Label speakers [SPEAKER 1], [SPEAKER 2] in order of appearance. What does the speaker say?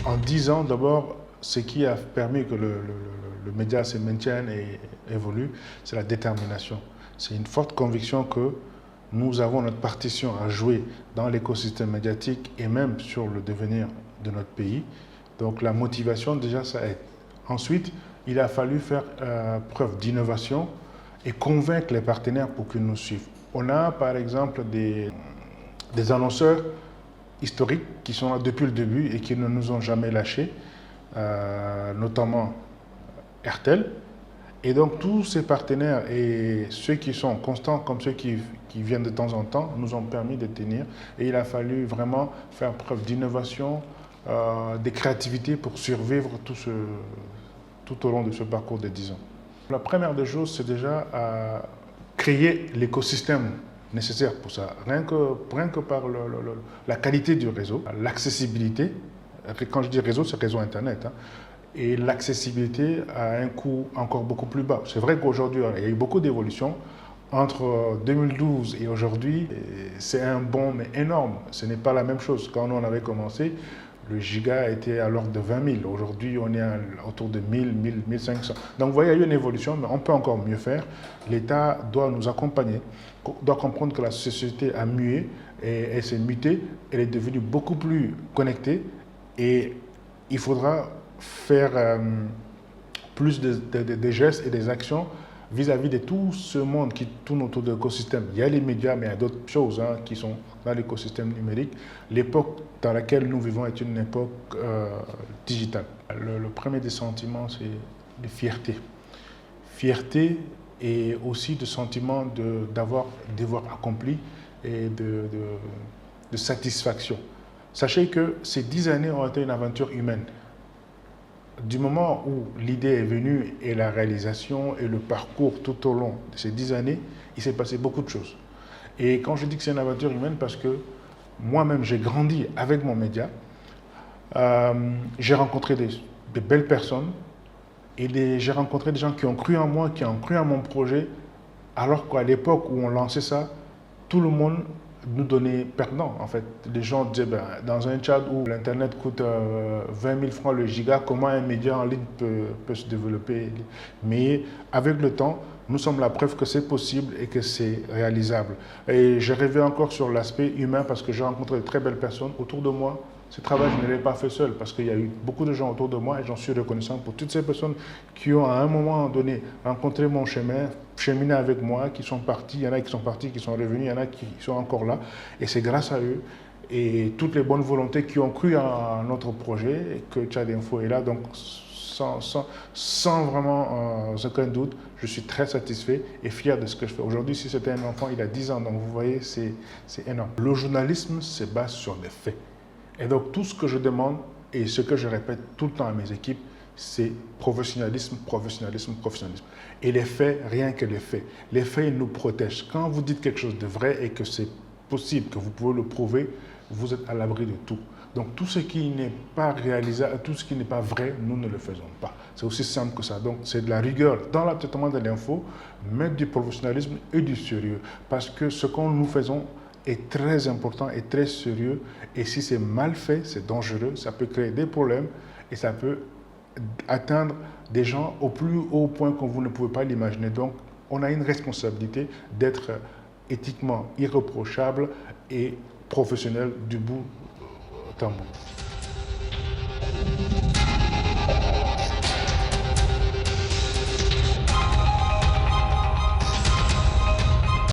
[SPEAKER 1] En 10 ans, d'abord, ce qui a permis que le média se maintienne et évolue, c'est la détermination. C'est une forte conviction que nous avons notre partition à jouer dans l'écosystème médiatique et même sur le devenir de notre pays. Donc la motivation, déjà, ça aide. Ensuite, il a fallu faire preuve d'innovation et convaincre les partenaires pour qu'ils nous suivent. On a par exemple des annonceurs historiques qui sont là depuis le début et qui ne nous ont jamais lâchés, notamment RTL. Et donc tous ces partenaires et ceux qui sont constants comme ceux qui viennent de temps en temps nous ont permis de tenir. Et il a fallu vraiment faire preuve d'innovation, de créativité pour survivre tout au long de ce parcours de 10 ans. La première des choses, c'est déjà créer l'écosystème nécessaire pour ça. Rien que par la qualité du réseau, l'accessibilité. Quand je dis réseau, c'est réseau Internet. Hein, et l'accessibilité à un coût encore beaucoup plus bas. C'est vrai qu'aujourd'hui, il y a eu beaucoup d'évolutions. Entre 2012 et aujourd'hui, c'est un bond mais énorme. Ce n'est pas la même chose. Quand on avait commencé, le giga était à l'ordre de 20 000. Aujourd'hui, on est autour de 1000, 1000, 1500. Donc, vous voyez, il y a eu une évolution, mais on peut encore mieux faire. L'État doit nous accompagner, doit comprendre que la société a mué, et elle s'est mutée, elle est devenue beaucoup plus connectée, et il faudra faire plus de gestes et des actions vis-à-vis de tout ce monde qui tourne autour de l'écosystème. Il y a les médias, mais il y a d'autres choses qui sont dans l'écosystème numérique. L'époque dans laquelle nous vivons est une époque digitale. Le premier des sentiments, c'est de fierté. Fierté et aussi de sentiment d'avoir devoir accompli et de satisfaction. Sachez que ces 10 années ont été une aventure humaine. Du moment où l'idée est venue et la réalisation et le parcours tout au long de ces 10 années, il s'est passé beaucoup de choses. Et quand je dis que c'est une aventure humaine, parce que moi-même, j'ai grandi avec mon média, j'ai rencontré de belles personnes et j'ai rencontré des gens qui ont cru en moi, qui ont cru en mon projet, alors qu'à l'époque où on lançait ça, tout le monde nous donnait perdant. En fait, les gens disaient, dans un chat où l'Internet coûte 20 000 francs le giga, comment un média en ligne peut se développer? Mais avec le temps, nous sommes la preuve que c'est possible et que c'est réalisable. Et je rêvais encore sur l'aspect humain parce que j'ai rencontré de très belles personnes autour de moi. Ce travail, je ne l'ai pas fait seul parce qu'il y a eu beaucoup de gens autour de moi et j'en suis reconnaissant pour toutes ces personnes qui ont à un moment donné rencontré mon chemin, cheminé avec moi, qui sont partis. Il y en a qui sont partis, qui sont revenus, il y en a qui sont encore là. Et c'est grâce à eux et toutes les bonnes volontés qui ont cru en notre projet que Tchad Info est là. Donc, sans vraiment aucun doute, je suis très satisfait et fier de ce que je fais. Aujourd'hui, si c'était un enfant, il a 10 ans, donc vous voyez, c'est énorme. Le journalisme se base sur des faits. Et donc, tout ce que je demande et ce que je répète tout le temps à mes équipes, c'est professionnalisme, professionnalisme, professionnalisme. Et les faits, rien que les faits. Les faits, ils nous protègent. Quand vous dites quelque chose de vrai et que c'est possible, que vous pouvez le prouver, vous êtes à l'abri de tout. Donc, tout ce qui n'est pas réalisable, tout ce qui n'est pas vrai, nous ne le faisons pas. C'est aussi simple que ça. Donc, c'est de la rigueur dans le traitement de l'info, mais du professionnalisme et du sérieux. Parce que ce que nous faisons est très important et très sérieux. Et si c'est mal fait, c'est dangereux, ça peut créer des problèmes et ça peut atteindre des gens au plus haut point que vous ne pouvez pas l'imaginer. Donc, on a une responsabilité d'être éthiquement irréprochable et professionnel du bout en bout.